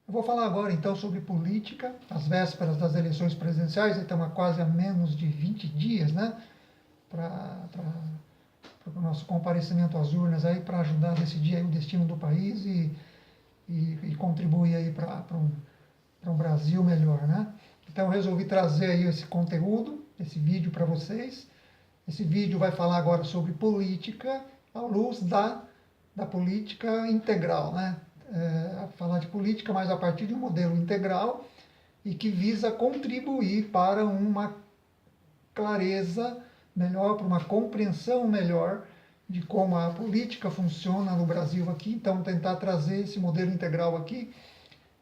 Eu vou falar agora então sobre política, às vésperas das eleições presidenciais, estamos a quase a menos de 20 dias, né, para o nosso comparecimento às urnas aí, para ajudar a decidir aí o destino do país e contribuir aí para um Brasil melhor, né. Então eu resolvi trazer aí esse conteúdo, esse vídeo para vocês. Esse vídeo vai falar agora sobre política à luz da política integral, né? Falar de política, mas a partir de um modelo integral e que visa contribuir para uma clareza melhor, para uma compreensão melhor de como a política funciona no Brasil aqui. Então, tentar trazer esse modelo integral aqui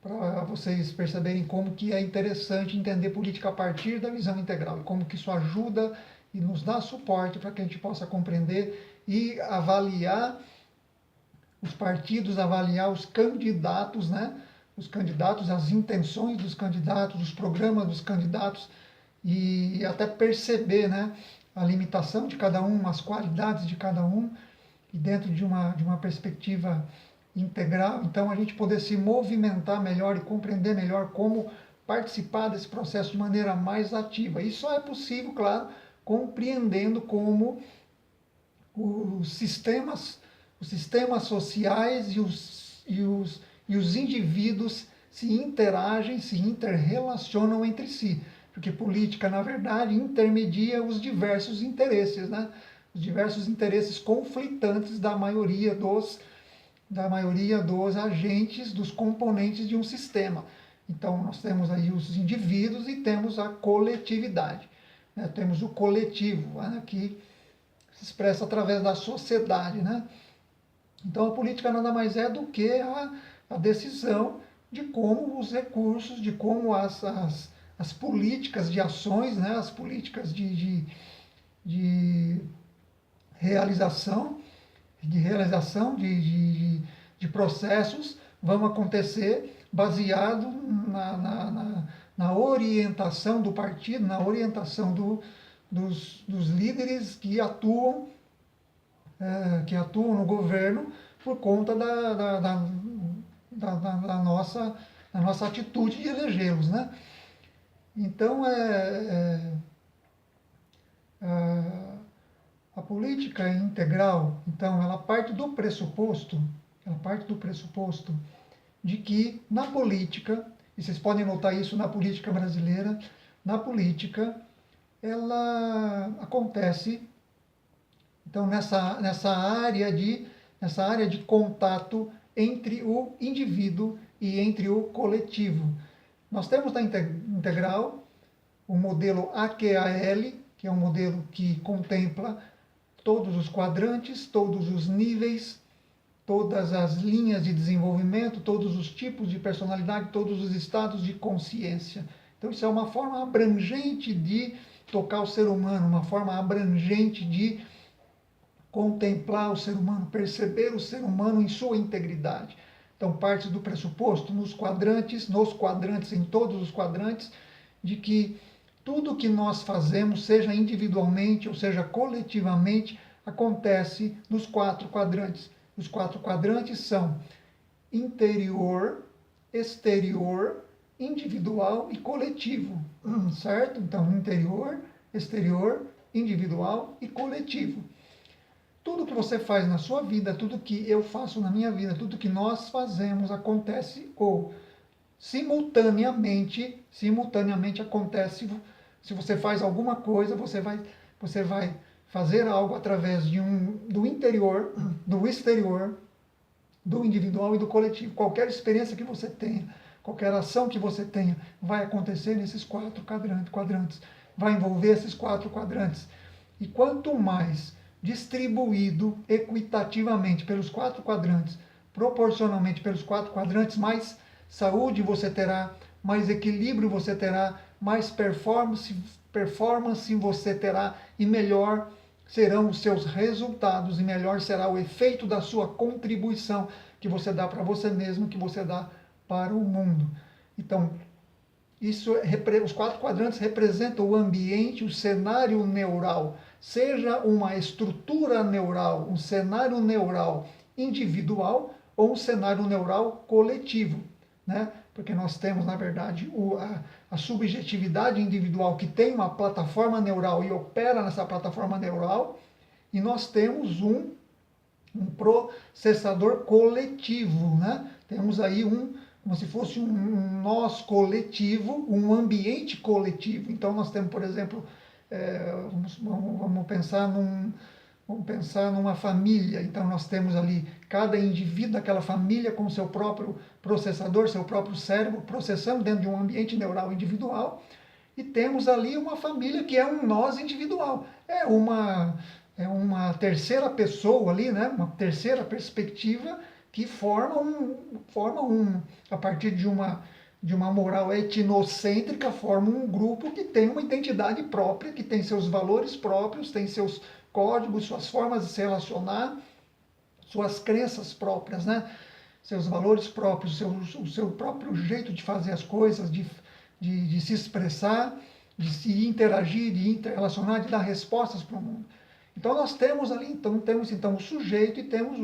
para vocês perceberem como que é interessante entender política a partir da visão integral e como que isso ajuda e nos dá suporte para que a gente possa compreender e avaliar os partidos, avaliar os candidatos, né? Os candidatos, as intenções dos candidatos, os programas dos candidatos e até perceber, né, a limitação de cada um, as qualidades de cada um e dentro de uma perspectiva integral, então a gente poder se movimentar melhor e compreender melhor como participar desse processo de maneira mais ativa. Isso só é possível, claro, compreendendo como os sistemas sociais e os indivíduos se interagem, se interrelacionam entre si. Porque política, na verdade, intermedia os diversos interesses, né? Os diversos interesses conflitantes da maioria dos agentes, dos componentes de um sistema. Então, nós temos aí os indivíduos e temos a coletividade, né? Temos o coletivo, né, que se expressa através da sociedade, né? Então, a política nada mais é do que a decisão de como os recursos, de como as políticas de ações, né, as políticas de realização de processos vão acontecer baseado na orientação do partido, na orientação dos líderes que atuam no governo por conta da nossa atitude de elegê-los, né? Então, a política integral, então, ela parte do pressuposto de que na política, e vocês podem notar isso na política brasileira, na política, ela acontece, então, nessa área de contato entre o indivíduo e entre o coletivo. Nós temos na integral o modelo AQAL, que é um modelo que contempla todos os quadrantes, todos os níveis, todas as linhas de desenvolvimento, todos os tipos de personalidade, todos os estados de consciência. Então, isso é uma forma abrangente de tocar o ser humano, uma forma abrangente de contemplar o ser humano, perceber o ser humano em sua integridade. Então, parte do pressuposto nos quadrantes, em todos os quadrantes, de que tudo que nós fazemos, seja individualmente ou seja coletivamente, acontece nos 4 quadrantes. Os 4 quadrantes são interior, exterior, individual e coletivo, certo? Então, interior, exterior, individual e coletivo. Tudo que você faz na sua vida, tudo que eu faço na minha vida, tudo que nós fazemos acontece ou simultaneamente acontece. Se você faz alguma coisa, você vai fazer algo através do interior, do exterior, do individual e do coletivo. Qualquer experiência que você tenha, qualquer ação que você tenha, vai acontecer nesses 4 quadrantes. Vai envolver esses 4 quadrantes. E quanto mais distribuído equitativamente pelos 4 quadrantes, proporcionalmente pelos 4 quadrantes, mais saúde você terá, mais equilíbrio você terá, mais performance você terá e melhor serão os seus resultados e melhor será o efeito da sua contribuição que você dá para você mesmo, que você dá para o mundo. Então, os 4 quadrantes representam o ambiente, o cenário neural, seja uma estrutura neural, um cenário neural individual ou um cenário neural coletivo. né? Porque nós temos, na verdade, a subjetividade individual que tem uma plataforma neural e opera nessa plataforma neural, e nós temos um processador coletivo, né? Temos aí como se fosse um nós coletivo, um ambiente coletivo. Então nós temos, por exemplo, vamos pensar numa família. Então nós temos ali cada indivíduo daquela família com seu próprio processador, seu próprio cérebro, processando dentro de um ambiente neural individual. E temos ali uma família que é um nós individual. É uma terceira pessoa ali, né? Uma terceira perspectiva que a partir de uma moral etnocêntrica, forma um grupo que tem uma identidade própria, que tem seus valores próprios, tem seus códigos, suas formas de se relacionar, suas crenças próprias, né? Seus valores próprios, o seu próprio jeito de fazer as coisas, de se expressar, de se interagir, de interrelacionar, de dar respostas para o mundo. Então nós temos ali, temos o sujeito e temos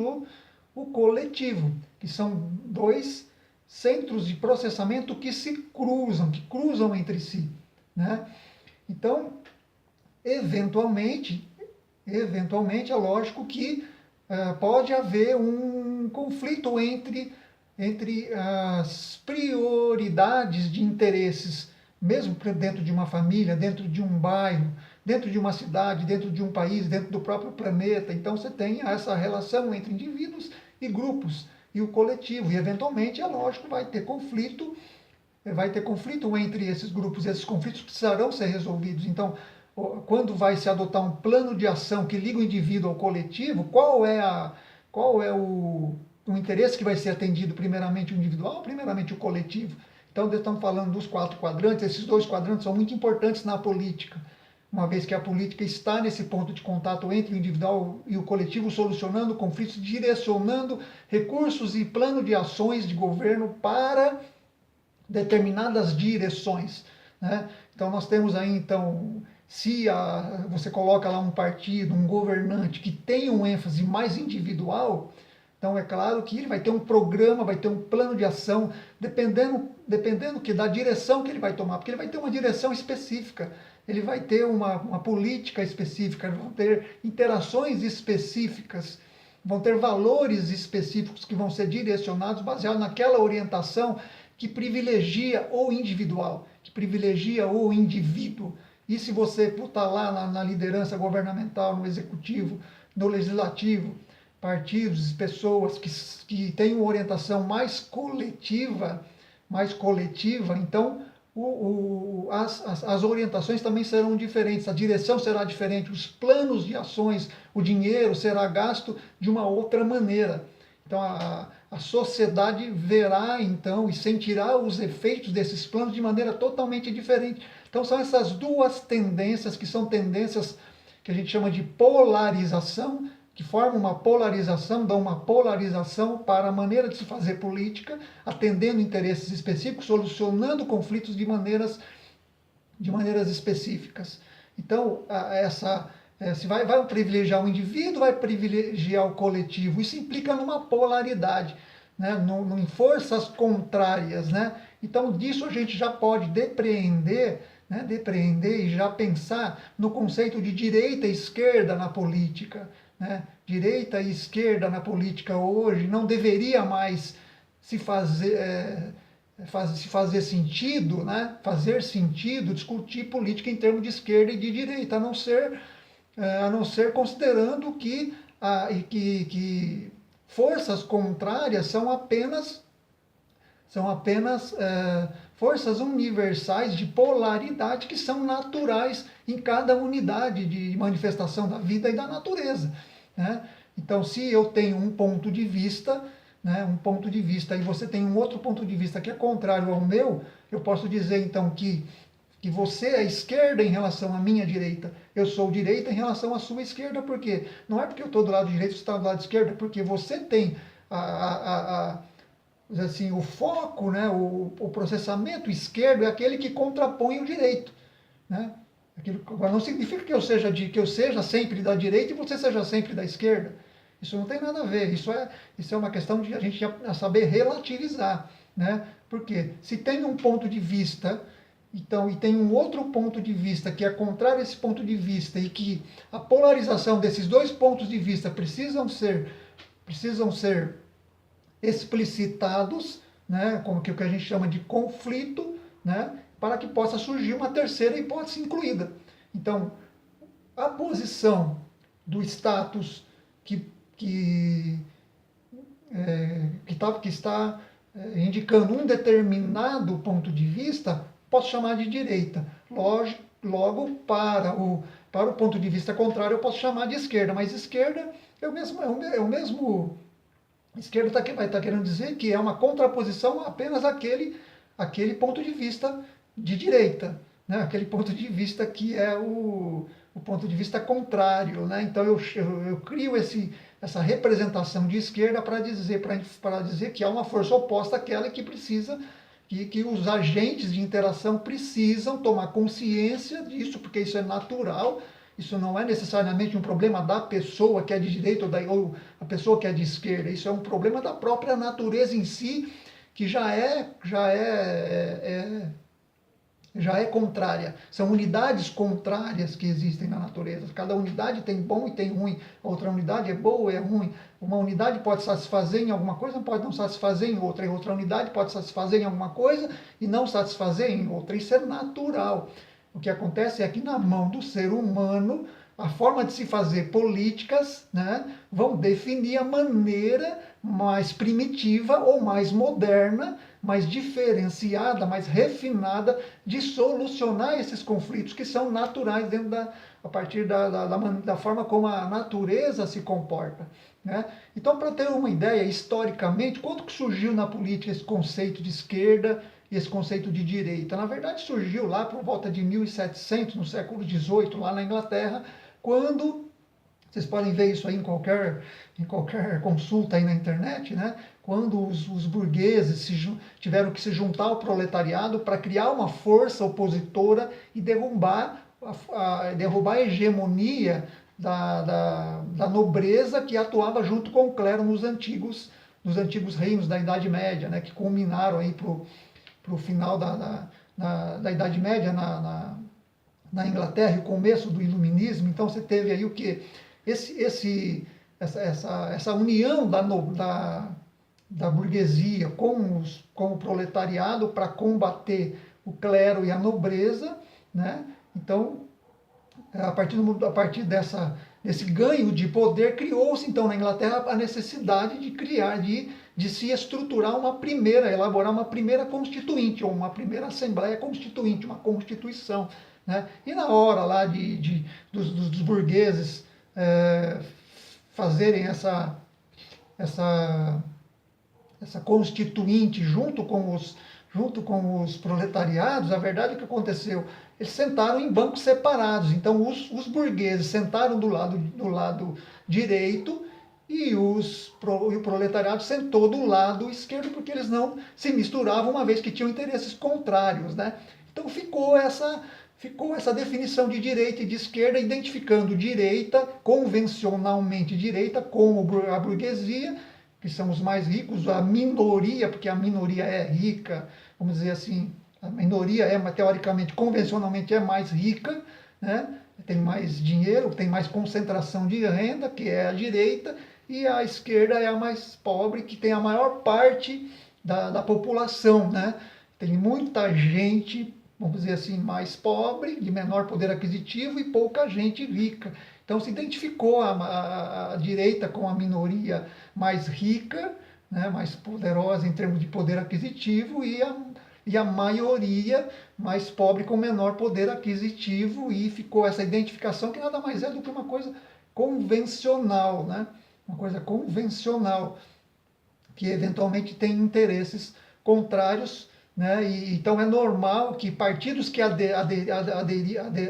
o coletivo, que são dois centros de processamento que cruzam entre si, né? Então, eventualmente é lógico que pode haver um conflito entre as prioridades de interesses, mesmo dentro de uma família, dentro de um bairro, dentro de uma cidade, dentro de um país, dentro do próprio planeta. Então você tem essa relação entre indivíduos e grupos e o coletivo. E eventualmente, é lógico, vai ter conflito entre esses grupos. Esses conflitos precisarão ser resolvidos. Então, quando vai se adotar um plano de ação que liga o indivíduo ao coletivo, qual é o interesse que vai ser atendido? Primeiramente o individual, primeiramente o coletivo. Então, estamos falando dos 4 quadrantes. Esses 2 quadrantes são muito importantes na política, uma vez que a política está nesse ponto de contato entre o individual e o coletivo, solucionando conflitos, direcionando recursos e plano de ações de governo para determinadas direções, né? Então nós temos aí, se você coloca lá um partido, um governante que tem um ênfase mais individual, então é claro que ele vai ter um programa, vai ter um plano de ação, dependendo da direção que ele vai tomar, porque ele vai ter uma direção específica, ele vai ter uma política específica, vão ter interações específicas, vão ter valores específicos que vão ser direcionados baseados naquela orientação que privilegia o individual, que privilegia o indivíduo. E se você botar lá na liderança governamental, no executivo, no legislativo, partidos, pessoas que têm uma orientação mais coletiva, então as orientações também serão diferentes, a direção será diferente, os planos de ações, o dinheiro será gasto de uma outra maneira. Então a sociedade verá então e sentirá os efeitos desses planos de maneira totalmente diferente. Então são essas duas tendências, que são tendências que a gente chama de polarização, que formam uma polarização, dão uma polarização para a maneira de se fazer política, atendendo interesses específicos, solucionando conflitos de maneiras específicas. Então, se vai privilegiar o indivíduo, vai privilegiar o coletivo. Isso implica numa polaridade, né? Em forças contrárias, né? Então, disso a gente já pode depreender e já pensar no conceito de direita e esquerda na política, né? Direita e esquerda na política hoje não deveria mais se fazer sentido, né? Fazer sentido discutir política em termos de esquerda e de direita, a não ser considerando que forças contrárias são apenas forças universais de polaridade que são naturais em cada unidade de manifestação da vida e da natureza, né? Então, se eu tenho um ponto de vista, né, e você tem um outro ponto de vista que é contrário ao meu, eu posso dizer então que você é esquerda em relação à minha direita, eu sou direita em relação à sua esquerda. Por quê? Não é porque eu estou do lado direito e você está do lado esquerdo, é porque você tem assim, o foco, né, o processamento esquerdo é aquele que contrapõe o direito, né? Agora, não significa que eu seja sempre da direita e você seja sempre da esquerda. Isso não tem nada a ver. Isso é uma questão de a gente saber relativizar, né? Porque se tem um ponto de vista, então, e tem um outro ponto de vista que é contrário a esse ponto de vista e que a polarização desses dois pontos de vista precisam ser explicitados, né, como que o que a gente chama de conflito, né, para que possa surgir uma terceira hipótese incluída. Então, a posição do status que está indicando um determinado ponto de vista, posso chamar de direita. Logo, para o ponto de vista contrário, eu posso chamar de esquerda, mas esquerda é o mesmo esquerda vai estar querendo dizer que é uma contraposição apenas àquele ponto de vista de direita, né? Aquele ponto de vista que é o ponto de vista contrário, né? Então eu crio essa representação de esquerda para dizer que há uma força oposta àquela que precisa, que os agentes de interação precisam tomar consciência disso, porque isso é natural. Isso não é necessariamente um problema da pessoa que é de direita ou a pessoa que é de esquerda. Isso é um problema da própria natureza em si, que já é contrária. São unidades contrárias que existem na natureza. Cada unidade tem bom e tem ruim. A outra unidade é boa ou é ruim. Uma unidade pode satisfazer em alguma coisa, pode não satisfazer em outra. E outra unidade pode satisfazer em alguma coisa e não satisfazer em outra. Isso é natural. O que acontece é que na mão do ser humano, a forma de se fazer políticas, né, vão definir a maneira mais primitiva ou mais moderna, mais diferenciada, mais refinada de solucionar esses conflitos que são naturais a partir da forma como a natureza se comporta, né? Então, para ter uma ideia, historicamente, quando que surgiu na política esse conceito de esquerda e esse conceito de direita? Na verdade, surgiu lá por volta de 1700, no século XVIII, lá na Inglaterra, quando, vocês podem ver isso aí em qualquer consulta aí na internet, né? Quando os burgueses tiveram que se juntar ao proletariado para criar uma força opositora e derrubar a hegemonia da nobreza que atuava junto com o clero nos antigos reinos da Idade Média, né? Que culminaram aí para o final da Idade Média na Inglaterra e o começo do Iluminismo. Então você teve aí o que? Essa união da burguesia com o proletariado para combater o clero e a nobreza, né? Então, a partir desse ganho de poder, criou-se então na Inglaterra a necessidade de se estruturar elaborar uma primeira constituinte, ou uma primeira assembleia constituinte, uma constituição, né? E na hora lá dos burgueses fazerem essa constituinte junto com os proletariados, a verdade é que aconteceu, eles sentaram em bancos separados. Então os burgueses sentaram do lado direito e o proletariado sentou do lado esquerdo, porque eles não se misturavam, uma vez que tinham interesses contrários, né? Então ficou essa definição de direita e de esquerda, identificando direita, convencionalmente direita, como a burguesia, que são os mais ricos, a minoria, porque a minoria é rica, vamos dizer assim, a minoria teoricamente, convencionalmente é mais rica, né? Tem mais dinheiro, tem mais concentração de renda, que é a direita, e a esquerda é a mais pobre, que tem a maior parte da população, né? Tem muita gente, vamos dizer assim, mais pobre, de menor poder aquisitivo e pouca gente rica. Então se identificou a direita com a minoria mais rica, né, mais poderosa em termos de poder aquisitivo, e a maioria mais pobre com menor poder aquisitivo, e ficou essa identificação que nada mais é do que uma coisa convencional, né? Uma coisa convencional, que eventualmente tem interesses contrários, né? Então é normal que partidos que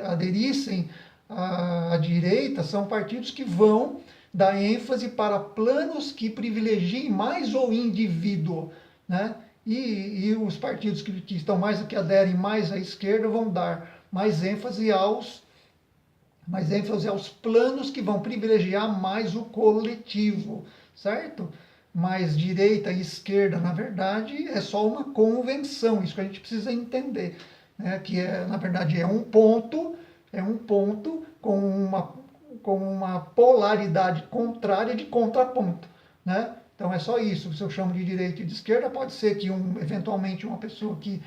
aderissem à direita são partidos que vão dar ênfase para planos que privilegiem mais o indivíduo, né? E os partidos que estão que aderem mais à esquerda vão dar mais ênfase aos planos que vão privilegiar mais o coletivo, certo? Mas direita e esquerda, na verdade, é só uma convenção, isso que a gente precisa entender, né? Que na verdade é um ponto com uma polaridade contrária de contraponto, né? Então é só isso. Se eu chamo de direita e de esquerda, pode ser que eventualmente uma pessoa que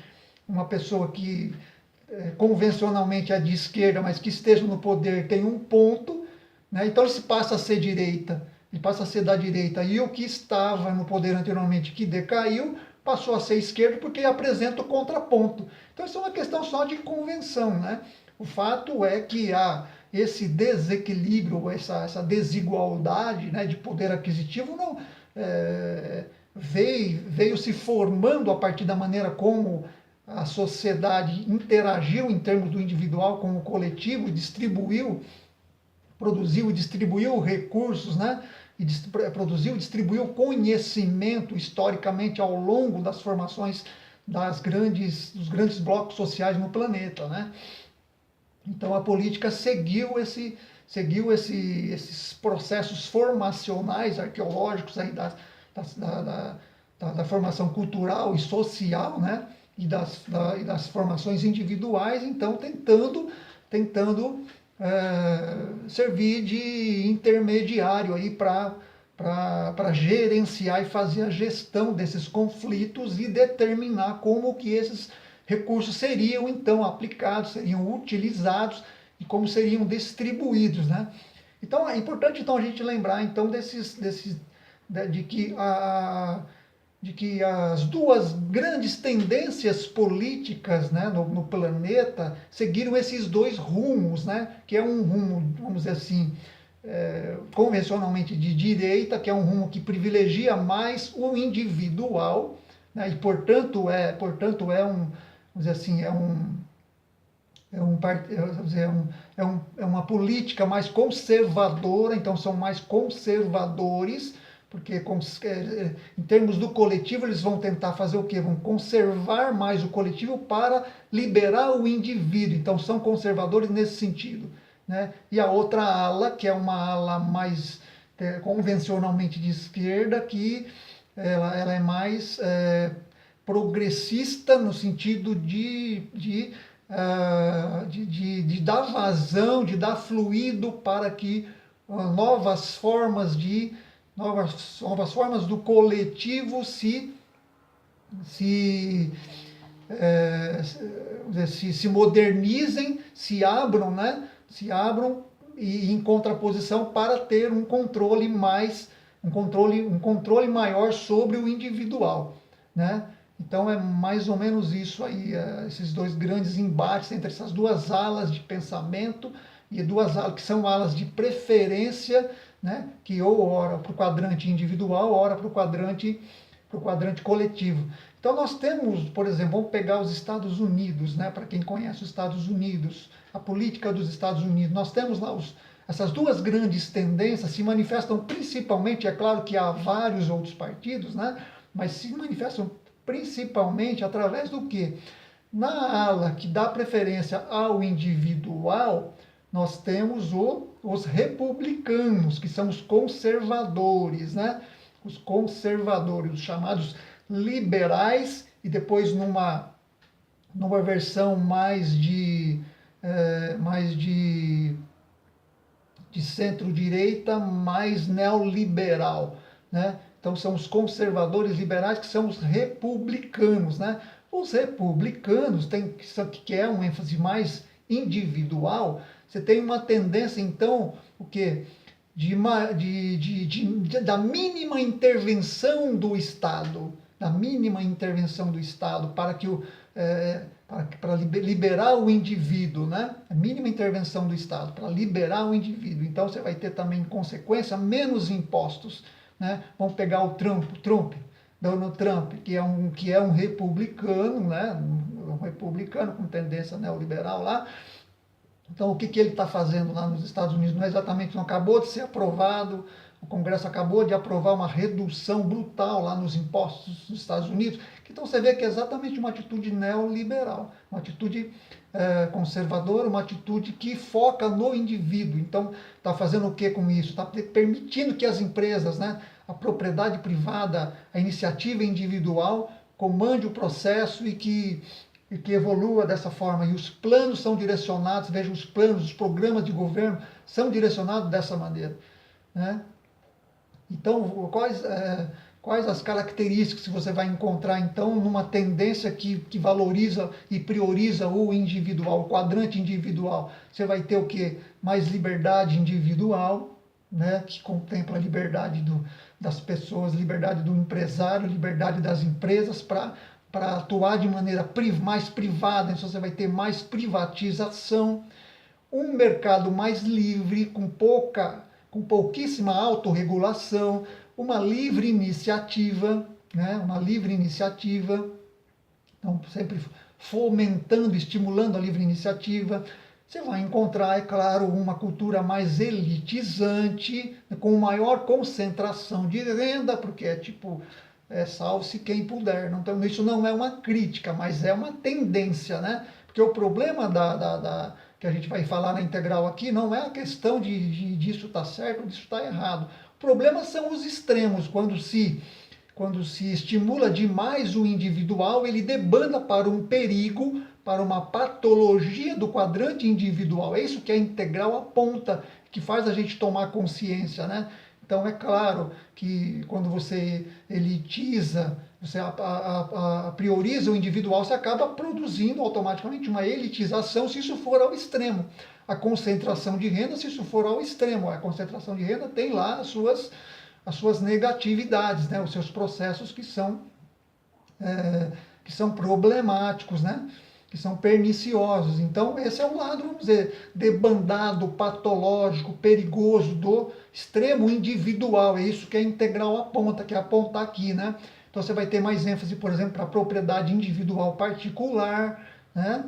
convencionalmente é de esquerda, mas que esteja no poder tem um ponto, né? Então ele se passa a ser direita, ele passa a ser da direita, e o que estava no poder anteriormente, que decaiu, passou a ser esquerdo porque apresenta o contraponto. Então isso é uma questão só de convenção, né? O fato é que há esse desequilíbrio, essa desigualdade, né, de poder aquisitivo não veio se formando a partir da maneira como a sociedade interagiu em termos do individual com o coletivo, produziu e distribuiu recursos, né? E produziu e distribuiu conhecimento historicamente ao longo das formações dos grandes blocos sociais no planeta, né? Então a política seguiu esses processos formacionais arqueológicos aí da formação cultural e social, né? E das formações individuais, então tentando servir de intermediário aí para gerenciar e fazer a gestão desses conflitos e determinar como que esses recursos seriam então aplicados, seriam utilizados e como seriam distribuídos, né? Então é importante então a gente lembrar então de que as duas grandes tendências políticas, né, no planeta seguiram esses dois rumos, né, que é um rumo, vamos dizer assim, convencionalmente de direita, que é um rumo que privilegia mais o individual, né, e portanto vamos dizer assim, é uma política mais conservadora, então são mais conservadores, porque em termos do coletivo eles vão tentar fazer o quê? Vão conservar mais o coletivo para liberar o indivíduo, então são conservadores nesse sentido, né? E a outra ala, que é uma ala mais convencionalmente de esquerda, que ela é mais progressista no sentido de dar vazão, de dar fluido para que novas formas do coletivo se, se modernizem, se abram, né? Se abram e em contraposição para ter um controle maior sobre o individual, né? Então é mais ou menos isso aí, esses dois grandes embates entre essas duas alas de pensamento e duas alas que são alas de preferência, né, que ou ora para o quadrante individual, ora para o quadrante coletivo. Então nós temos, por exemplo, vamos pegar os Estados Unidos, né, para quem conhece os Estados Unidos, a política dos Estados Unidos, nós temos lá essas duas grandes tendências se manifestam principalmente, é claro que há vários outros partidos, né, mas se manifestam principalmente através do quê? Na ala que dá preferência ao individual, nós temos os republicanos, que são os conservadores, né? Os conservadores, os chamados liberais, e depois numa versão mais de centro-direita, mais neoliberal, né? Então são os conservadores liberais, que são os republicanos, né? Os republicanos que é um ênfase mais individual. Você tem uma tendência, então, o quê? Da mínima intervenção do Estado, para que para liberar o indivíduo, né? A mínima intervenção do Estado para liberar o indivíduo. Então você vai ter também, em consequência, menos impostos, né? Vamos pegar o Donald Trump, que é um republicano, né? Um republicano com tendência neoliberal lá. Então, o que ele está fazendo lá nos Estados Unidos? Não é exatamente, não acabou de ser aprovado, o Congresso acabou de aprovar uma redução brutal lá nos impostos dos Estados Unidos. Então, você vê que é exatamente uma atitude neoliberal, uma atitude conservadora, uma atitude que foca no indivíduo. Então, está fazendo o que com isso? Está permitindo que as empresas, né, a propriedade privada, a iniciativa individual comande o processo e que evolua dessa forma. E os planos são direcionados, veja, os planos, os programas de governo são direcionados dessa maneira, né? Então, quais as características que você vai encontrar, então, numa tendência que valoriza e prioriza o individual, o quadrante individual? Você vai ter o quê? Mais liberdade individual, né, que contempla a liberdade das pessoas, liberdade do empresário, liberdade das empresas para atuar de maneira mais privada. Então você vai ter mais privatização, um mercado mais livre, com pouquíssima autorregulação, uma livre iniciativa, né, uma livre iniciativa, então sempre fomentando, estimulando a livre iniciativa. Você vai encontrar, é claro, uma cultura mais elitizante, com maior concentração de renda, porque é tipo, salve-se quem puder. Então, isso não é uma crítica, mas é uma tendência, né? Porque o problema que a gente vai falar na integral aqui não é a questão disso está certo ou disso está errado. O problema são os extremos, quando se estimula demais o individual, ele debanda para um perigo, para uma patologia do quadrante individual. É isso que a integral aponta, que faz a gente tomar consciência, né? Então, é claro que quando você elitiza, você prioriza o individual, você acaba produzindo automaticamente uma elitização, se isso for ao extremo. A concentração de renda, se isso for ao extremo. A concentração de renda tem lá as suas negatividades, né? Os seus processos que são problemáticos, né? Que são perniciosos. Então, esse é o lado, vamos dizer, debandado, patológico, perigoso do extremo individual. É isso que a integral aponta, que aponta aqui, né? Então, você vai ter mais ênfase, por exemplo, para a propriedade individual particular, né?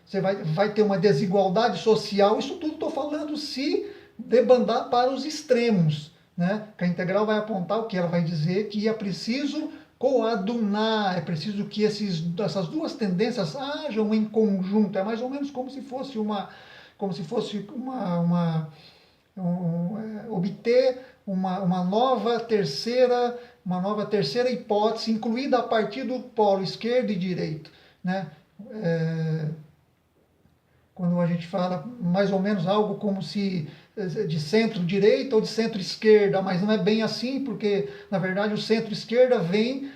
Você vai ter uma desigualdade social. Isso tudo estou falando se debandar para os extremos, né? Que a integral vai apontar o que? Ela vai dizer que é preciso coadunar, é preciso que essas duas tendências hajam em conjunto. É mais ou menos como se fosse obter uma nova terceira hipótese, incluída a partir do polo esquerdo e direito, né? Quando a gente fala mais ou menos algo como se de centro-direita ou de centro-esquerda, mas não é bem assim, porque, na verdade, o centro-esquerda vem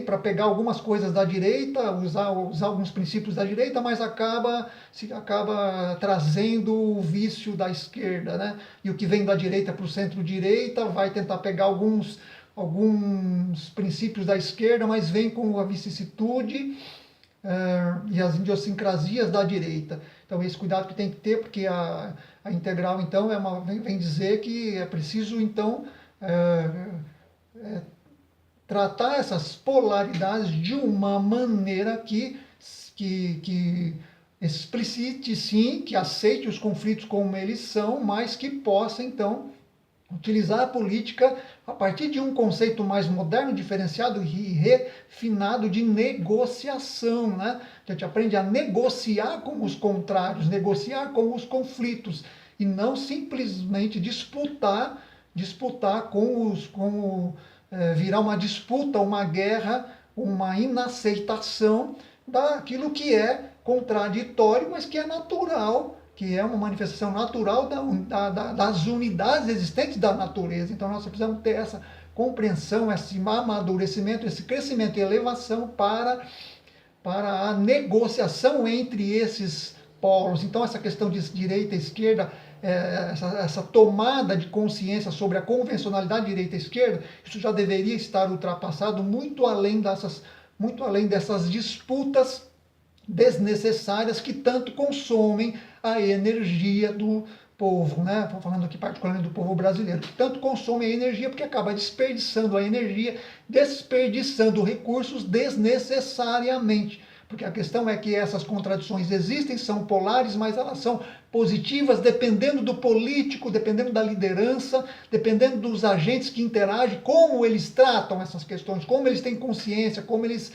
para pegar algumas coisas da direita, usar alguns princípios da direita, mas acaba trazendo o vício da esquerda, né? E o que vem da direita para o centro-direita vai tentar pegar alguns princípios da esquerda, mas vem com a vicissitude e as idiosincrasias da direita. Então, esse cuidado que tem que ter, porque a integral, então, vem dizer que é preciso, então, tratar essas polaridades de uma maneira que explicite, sim, que aceite os conflitos como eles são, mas que possa, então, utilizar a política a partir de um conceito mais moderno, diferenciado e refinado de negociação, né? A gente aprende a negociar com os contrários, negociar com os conflitos, e não simplesmente disputar virar uma disputa, uma guerra, uma inaceitação daquilo que é contraditório, mas que é natural, que é uma manifestação natural das unidades existentes da natureza. Então nós precisamos ter essa compreensão, esse amadurecimento, esse crescimento e elevação para a negociação entre esses polos. Então essa questão de direita e esquerda, essa tomada de consciência sobre a convencionalidade direita e esquerda, isso já deveria estar ultrapassado muito além dessas disputas desnecessárias que tanto consomem a energia do povo, né? Estou falando aqui particularmente do povo brasileiro, que tanto consome a energia porque acaba desperdiçando a energia, desperdiçando recursos desnecessariamente. Porque a questão é que essas contradições existem, são polares, mas elas são positivas dependendo do político, dependendo da liderança, dependendo dos agentes que interagem, como eles tratam essas questões, como eles têm consciência, como eles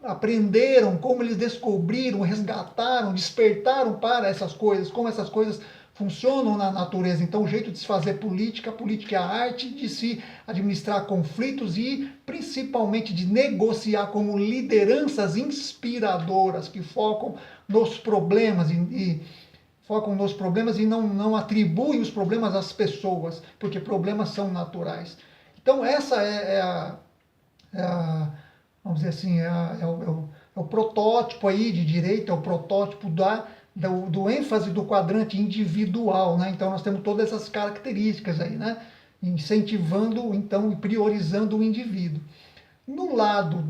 aprenderam, como eles descobriram, resgataram, despertaram para essas coisas, como essas coisas funcionam na natureza. Então, o jeito de se fazer política, a política é a arte de se administrar conflitos e, principalmente, de negociar como lideranças inspiradoras que focam nos problemas e não atribuem os problemas às pessoas, porque problemas são naturais. Então, essa vamos dizer assim, é o protótipo aí de direita, é o protótipo do ênfase do quadrante individual, né? Então nós temos todas essas características aí, né? Incentivando, então, e priorizando o indivíduo. No lado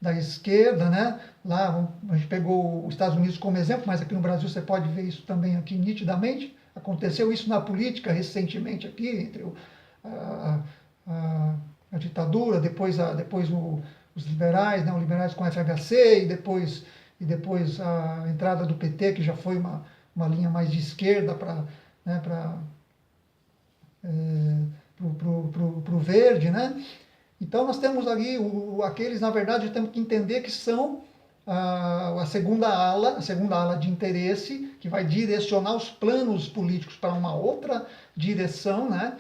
da esquerda, né? Lá a gente pegou os Estados Unidos como exemplo, mas aqui no Brasil você pode ver isso também aqui nitidamente. Aconteceu isso na política recentemente aqui, entre a ditadura, depois os liberais, né, os liberais com FHC, e depois a entrada do PT, que já foi uma linha mais de esquerda para pro verde, né? Então nós temos ali aqueles, na verdade, temos que entender que são a segunda ala de interesse, que vai direcionar os planos políticos para uma outra direção, né?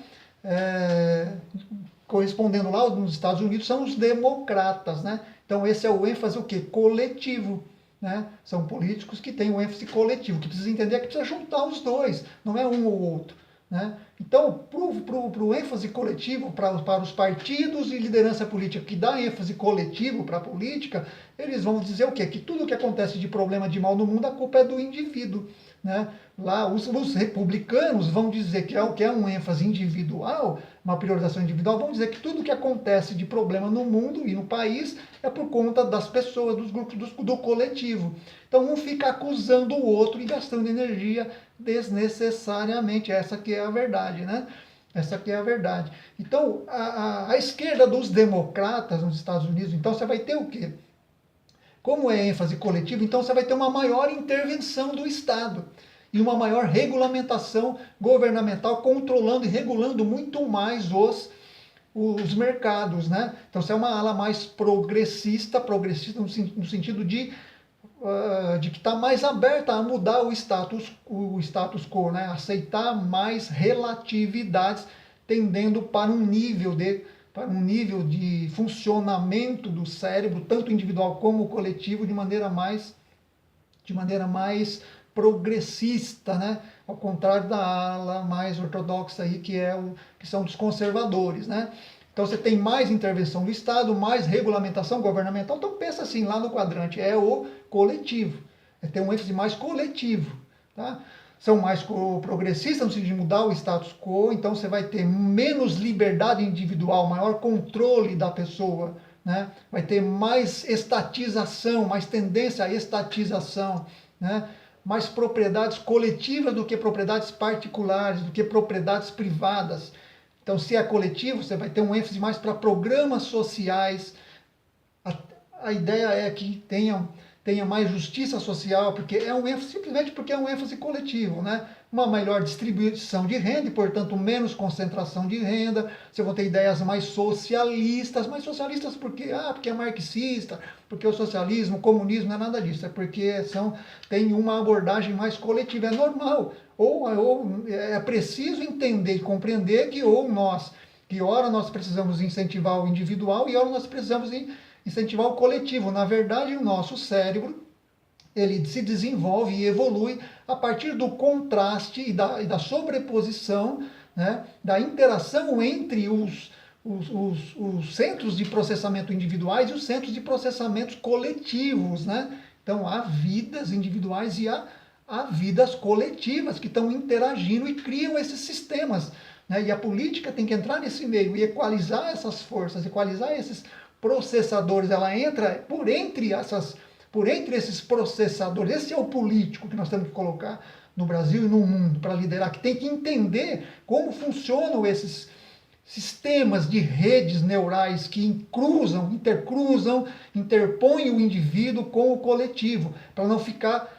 Correspondendo lá nos Estados Unidos, são os democratas, né? Então esse é o ênfase o quê? Coletivo, né? São políticos que têm o ênfase coletivo, que precisa entender que precisa juntar os dois, não é um ou outro, né? Então, para o ênfase coletivo, para os partidos e liderança política que dá ênfase coletivo para a política, eles vão dizer o quê? Que tudo que acontece de problema de mal no mundo, a culpa é do indivíduo, né? Lá, os republicanos vão dizer que é um ênfase individual, uma priorização individual, vão dizer que tudo que acontece de problema no mundo e no país é por conta das pessoas, dos grupos, do coletivo. Então, um fica acusando o outro e gastando energia desnecessariamente. Essa que é a verdade, né? Essa que é a verdade. Então, a esquerda dos democratas nos Estados Unidos, então você vai ter o quê? Como é ênfase coletiva, então você vai ter uma maior intervenção do Estado e uma maior regulamentação governamental, controlando e regulando muito mais os mercados, né? Então, você é uma ala mais progressista no sentido de que está mais aberta a mudar o status quo, né? Aceitar mais relatividades, tendendo para um nível de funcionamento do cérebro, tanto individual como coletivo, de maneira mais progressista, né? Ao contrário da ala mais ortodoxa aí, que são dos conservadores, né? Então você tem mais intervenção do Estado, mais regulamentação governamental. Então pensa assim, lá no quadrante, é o coletivo. Tem um ênfase mais coletivo, tá? São mais progressistas no sentido de mudar o status quo, então você vai ter menos liberdade individual, maior controle da pessoa, né? Vai ter mais estatização, mais tendência à estatização, né? Mais propriedades coletivas do que propriedades particulares, do que propriedades privadas. Então, se é coletivo, você vai ter um ênfase mais para programas sociais. A ideia é que tenha mais justiça social, porque simplesmente porque é um ênfase coletivo, né? Uma melhor distribuição de renda e, portanto, menos concentração de renda. Você vai ter ideias mais socialistas porque é marxista, porque o socialismo, o comunismo não é nada disso, é porque tem uma abordagem mais coletiva, é normal. Ou é preciso entender e compreender que ora nós precisamos incentivar o individual e ora nós precisamos incentivar o coletivo. Na verdade, o nosso cérebro ele se desenvolve e evolui a partir do contraste e da sobreposição, né, da interação entre os centros de processamento individuais e os centros de processamento coletivos, né? Então, há vidas individuais e há vidas coletivas que estão interagindo e criam esses sistemas, né? E a política tem que entrar nesse meio e equalizar essas forças, equalizar esses processadores. Ela entra por entre esses processadores. Esse é o político que nós temos que colocar no Brasil e no mundo para liderar, que tem que entender como funcionam esses sistemas de redes neurais que interpõem o indivíduo com o coletivo, para não ficar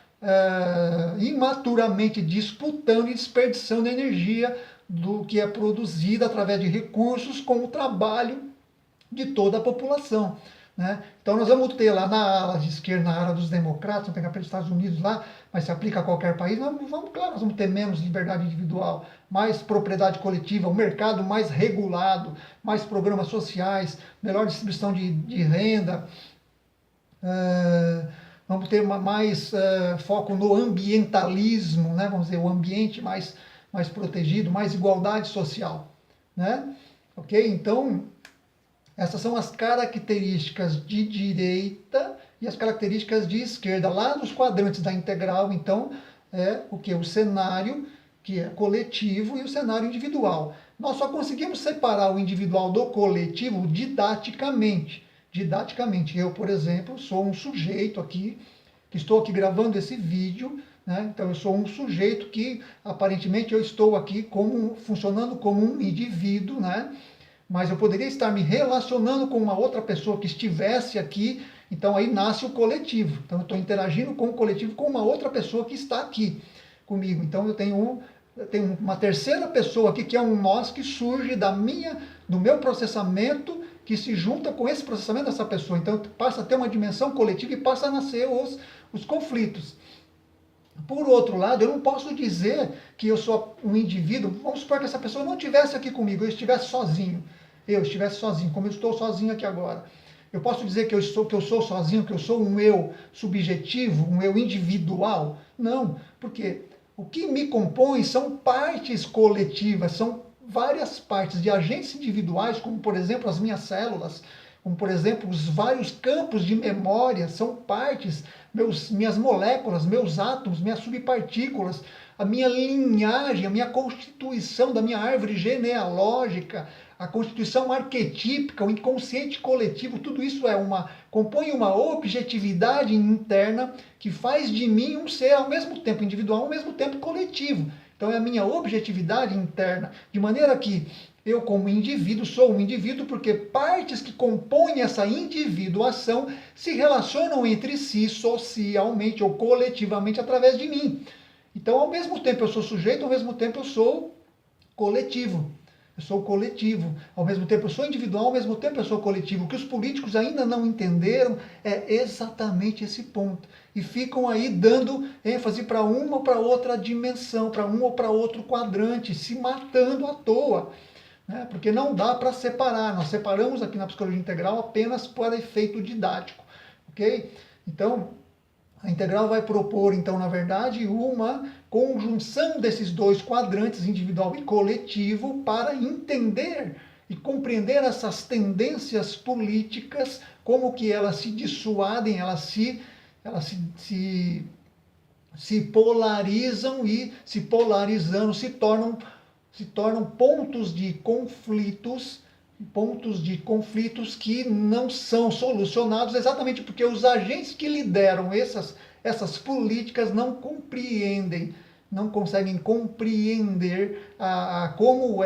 imaturamente disputando e desperdiçando energia do que é produzida através de recursos com o trabalho de toda a população. Né? Então nós vamos ter lá na ala de esquerda, na ala dos democratas, vamos pegar pelos Estados Unidos lá, mas se aplica a qualquer país, claro, nós vamos ter menos liberdade individual, mais propriedade coletiva, um mercado mais regulado, mais programas sociais, melhor distribuição de renda, vamos ter mais foco no ambientalismo, né? Vamos dizer, o ambiente mais protegido, mais igualdade social. Né? Ok? Então, essas são as características de direita e as características de esquerda. Lá nos quadrantes da integral, então, é o que? O cenário que é coletivo e o cenário individual. Nós só conseguimos separar o individual do coletivo didaticamente. Didaticamente. Eu, por exemplo, sou um sujeito aqui, que estou aqui gravando esse vídeo, né? Então eu sou um sujeito que aparentemente eu estou aqui funcionando como um indivíduo, né? Mas eu poderia estar me relacionando com uma outra pessoa que estivesse aqui, então aí nasce o coletivo. Então eu estou interagindo com o coletivo com uma outra pessoa que está aqui comigo. Então eu tenho uma terceira pessoa aqui que é um nós que surge do meu processamento, que se junta com esse processamento dessa pessoa. Então passa a ter uma dimensão coletiva e passa a nascer os conflitos. Por outro lado, eu não posso dizer que eu sou um indivíduo, vamos supor que essa pessoa não estivesse aqui comigo, eu estivesse sozinho, como eu estou sozinho aqui agora. Eu posso dizer que eu sou sozinho, que eu sou um eu subjetivo, um eu individual? Não, porque o que me compõe são partes coletivas, são várias partes de agentes individuais, como por exemplo as minhas células, como por exemplo os vários campos de memória, são partes, minhas moléculas, meus átomos, minhas subpartículas, a minha linhagem, a minha constituição da minha árvore genealógica, a constituição arquetípica, o inconsciente coletivo, tudo isso compõe uma objetividade interna que faz de mim um ser ao mesmo tempo individual, ao mesmo tempo coletivo. Então é a minha objetividade interna, de maneira que eu, como indivíduo, sou um indivíduo porque partes que compõem essa individuação se relacionam entre si socialmente ou coletivamente através de mim. Então, ao mesmo tempo eu sou sujeito, ao mesmo tempo eu sou coletivo. Eu sou coletivo. Ao mesmo tempo eu sou individual, ao mesmo tempo eu sou coletivo. O que os políticos ainda não entenderam é exatamente esse ponto. E ficam aí dando ênfase para uma ou para outra dimensão, para um ou para outro quadrante, se matando à toa. Né? Porque não dá para separar. Nós separamos aqui na psicologia integral apenas para efeito didático. Ok? Então, a integral vai propor, então, na verdade, uma conjunção desses dois quadrantes, individual e coletivo, para entender e compreender essas tendências políticas, como que elas se dissuadem, elas se polarizam e, se polarizando, se tornam pontos de conflitos que não são solucionados exatamente porque os agentes que lideram essas políticas não compreendem, não conseguem compreender como